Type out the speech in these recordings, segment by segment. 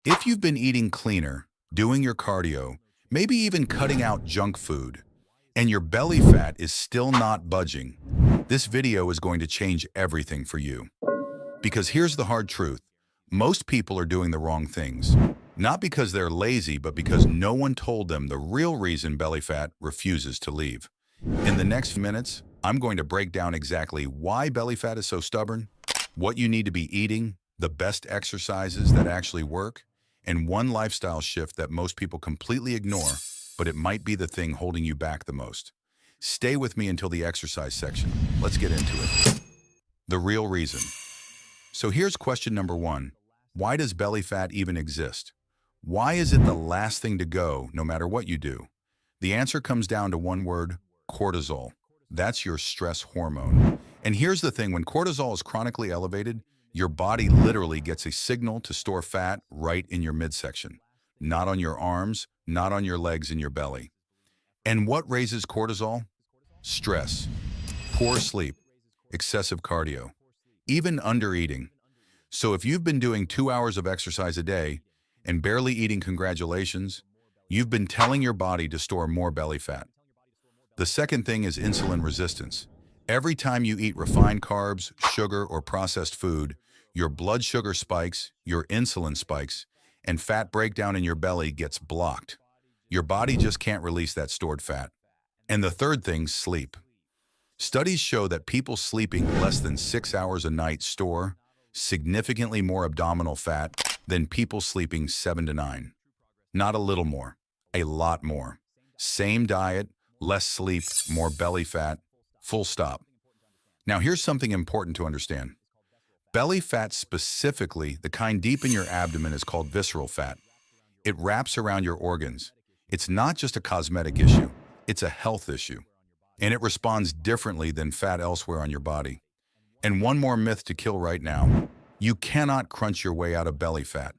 If you've been eating cleaner, doing your cardio, maybe even cutting out junk food, and your belly fat is still not budging, this video is going to change everything for you. Because here's the hard truth. Most people are doing the wrong things. Not because they're lazy, but because no one told them the real reason belly fat refuses to leave. In the next few minutes, I'm going to break down exactly why belly fat is so stubborn, what you need to be eating, the best exercises that actually work, and one lifestyle shift that most people completely ignore, but it might be the thing holding you back the most. Stay with me until the exercise section. Let's get into it. The real reason. So here's question number one. Why does belly fat even exist? Why is it the last thing to go no matter what you do? The answer comes down to one word: cortisol. That's your stress hormone. And here's the thing, when cortisol is chronically elevated, your body literally gets a signal to store fat right in your midsection. Not on your arms, not on your legs and your belly. And what raises cortisol? Stress, poor sleep, excessive cardio, even undereating. So if you've been doing 2 hours of exercise a day and barely eating, congratulations, you've been telling your body to store more belly fat. The second thing is insulin resistance. Every time you eat refined carbs, sugar, or processed food, your blood sugar spikes, your insulin spikes, and fat breakdown in your belly gets blocked. Your body just can't release that stored fat. And the third thing, sleep. Studies show that people sleeping less than 6 hours a night store significantly more abdominal fat than people sleeping 7 to 9. Not a little more, a lot more. Same diet, less sleep, more belly fat, full stop. Now here's something important to understand. Belly fat, specifically the kind deep in your abdomen, is called visceral fat. It wraps around your organs. It's not just a cosmetic issue, it's a health issue. And it responds differently than fat elsewhere on your body. And one more myth to kill right now. You cannot crunch your way out of belly fat.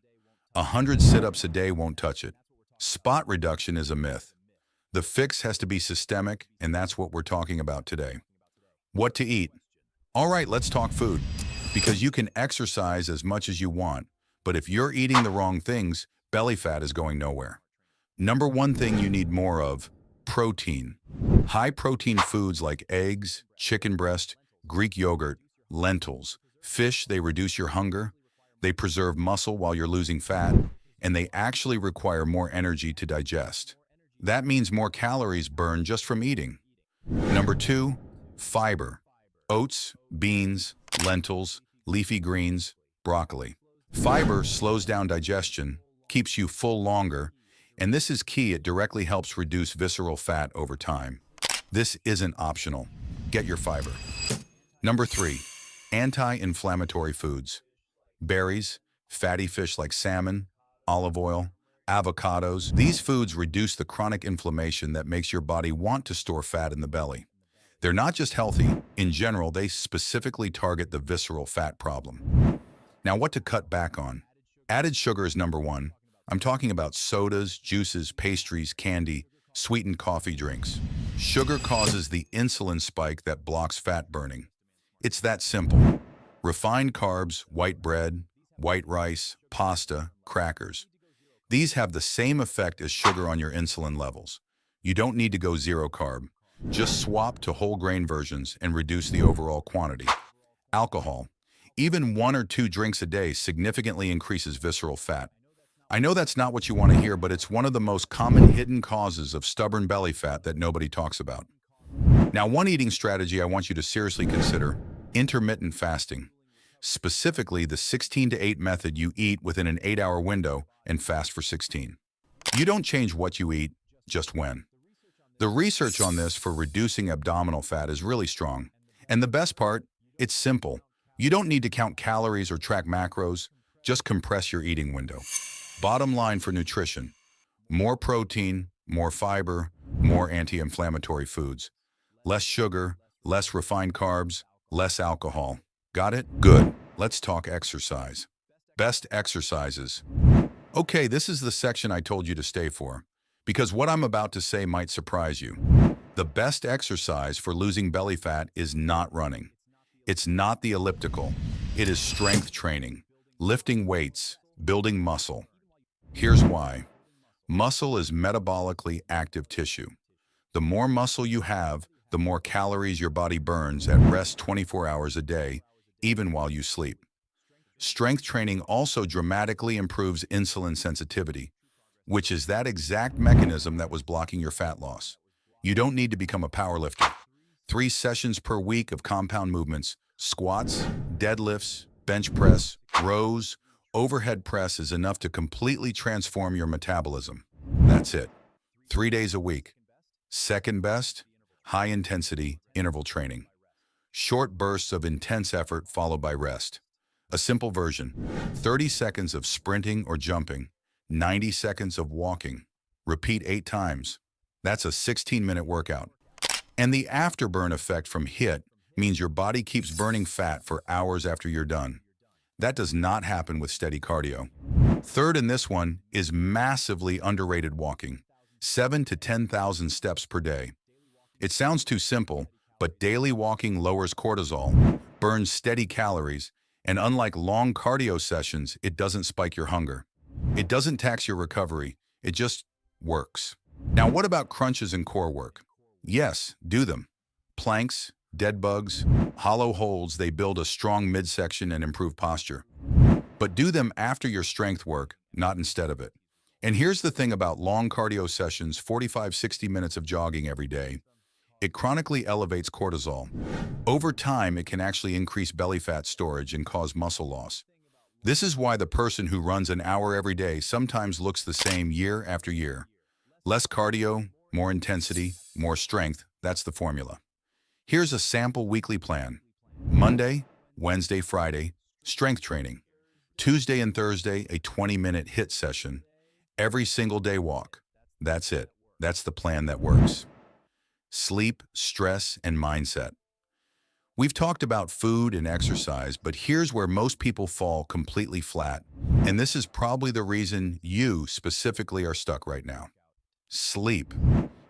100 sit-ups a day won't touch it. Spot reduction is a myth. The fix has to be systemic, and that's what we're talking about today. What to eat? All right, let's talk food. Because you can exercise as much as you want, but if you're eating the wrong things, belly fat is going nowhere. Number one thing you need more of: protein. High protein foods like eggs, chicken breast, Greek yogurt, lentils, fish. They reduce your hunger, they preserve muscle while you're losing fat, and they actually require more energy to digest. That means more calories burned just from eating. Number two, fiber. Oats, beans, lentils, leafy greens, broccoli. Fiber slows down digestion, keeps you full longer, and this is key. It directly helps reduce visceral fat over time. This isn't optional. Get your fiber. Number three, anti-inflammatory foods. Berries, fatty fish like salmon, olive oil, avocados. These foods reduce the chronic inflammation that makes your body want to store fat in the belly. They're not just healthy. In general, they specifically target the visceral fat problem. Now, what to cut back on? Added sugar is number one. I'm talking about sodas, juices, pastries, candy, sweetened coffee drinks. Sugar causes the insulin spike that blocks fat burning. It's that simple. Refined carbs, white bread, white rice, pasta, crackers. These have the same effect as sugar on your insulin levels. You don't need to go zero carb. Just swap to whole grain versions and reduce the overall quantity. Alcohol. Even 1 or 2 drinks a day significantly increases visceral fat. I know that's not what you want to hear, but it's one of the most common hidden causes of stubborn belly fat that nobody talks about. Now, one eating strategy I want you to seriously consider: intermittent fasting. Specifically, the 16 to 8 method. You eat within an 8-hour window and fast for 16. You don't change what you eat, just when. The research on this for reducing abdominal fat is really strong. And the best part, it's simple. You don't need to count calories or track macros, just compress your eating window. Bottom line for nutrition: more protein, more fiber, more anti-inflammatory foods. Less sugar, less refined carbs, less alcohol. Got it? Good. Let's talk exercise. Best exercises. Okay, this is the section I told you to stay for, because what I'm about to say might surprise you. The best exercise for losing belly fat is not running. It's not the elliptical. It is strength training, lifting weights, building muscle. Here's why. Muscle is metabolically active tissue. The more muscle you have, the more calories your body burns at rest 24 hours a day, even while you sleep. Strength training also dramatically improves insulin sensitivity, which is that exact mechanism that was blocking your fat loss. You don't need to become a powerlifter. 3 sessions per week of compound movements, squats, deadlifts, bench press, rows, overhead press is enough to completely transform your metabolism. That's it. 3 days a week. Second best, high-intensity interval training. Short bursts of intense effort followed by rest. A simple version, 30 seconds of sprinting or jumping, 90 seconds of walking. Repeat 8 times. That's a 16-minute workout. And the afterburn effect from HIIT means your body keeps burning fat for hours after you're done. That does not happen with steady cardio. Third in this one is massively underrated walking, 7 to 10,000 steps per day. It sounds too simple, but daily walking lowers cortisol, burns steady calories, and unlike long cardio sessions, it doesn't spike your hunger. It doesn't tax your recovery, it just works. Now what about crunches and core work? Yes, do them. Planks, dead bugs, hollow holds, they build a strong midsection and improve posture. But do them after your strength work, not instead of it. And here's the thing about long cardio sessions, 45-60 minutes of jogging every day. It chronically elevates cortisol. Over time, it can actually increase belly fat storage and cause muscle loss. This is why the person who runs an hour every day sometimes looks the same year after year. Less cardio, more intensity, more strength, that's the formula. Here's a sample weekly plan. Monday, Wednesday, Friday, strength training. Tuesday and Thursday, a 20-minute HIIT session. Every single day walk. That's it. That's the plan that works. Sleep, stress, and mindset. We've talked about food and exercise, but here's where most people fall completely flat. And this is probably the reason you specifically are stuck right now. Sleep.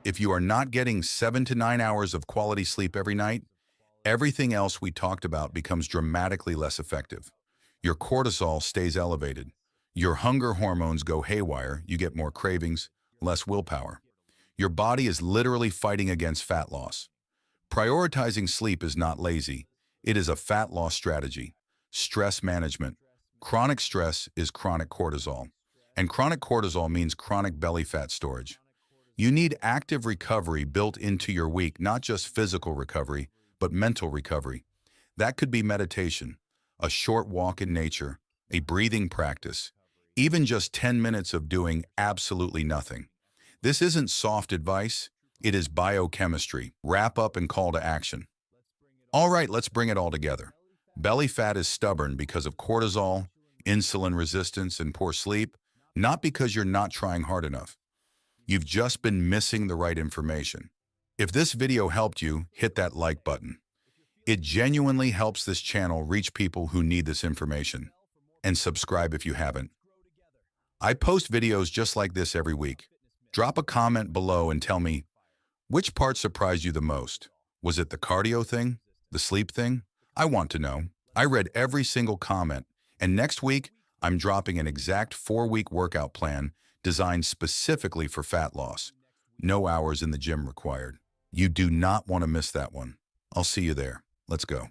If you are not getting 7 to 9 hours of quality sleep every night, everything else we talked about becomes dramatically less effective. Your cortisol stays elevated. Your hunger hormones go haywire, you get more cravings, less willpower. Your body is literally fighting against fat loss. Prioritizing sleep is not lazy. It is a fat loss strategy. Stress management. Chronic stress is chronic cortisol. And chronic cortisol means chronic belly fat storage. You need active recovery built into your week, not just physical recovery, but mental recovery. That could be meditation, a short walk in nature, a breathing practice, even just 10 minutes of doing absolutely nothing. This isn't soft advice, it is biochemistry. Wrap up and call to action. All right, let's bring it all together. Belly fat is stubborn because of cortisol, insulin resistance, and poor sleep, not because you're not trying hard enough. You've just been missing the right information. If this video helped you, hit that like button. It genuinely helps this channel reach people who need this information. And subscribe if you haven't. I post videos just like this every week. Drop a comment below and tell me, which part surprised you the most? Was it the cardio thing? The sleep thing? I want to know. I read every single comment, and next week, I'm dropping an exact 4-week workout plan designed specifically for fat loss. No hours in the gym required. You do not want to miss that one. I'll see you there. Let's go.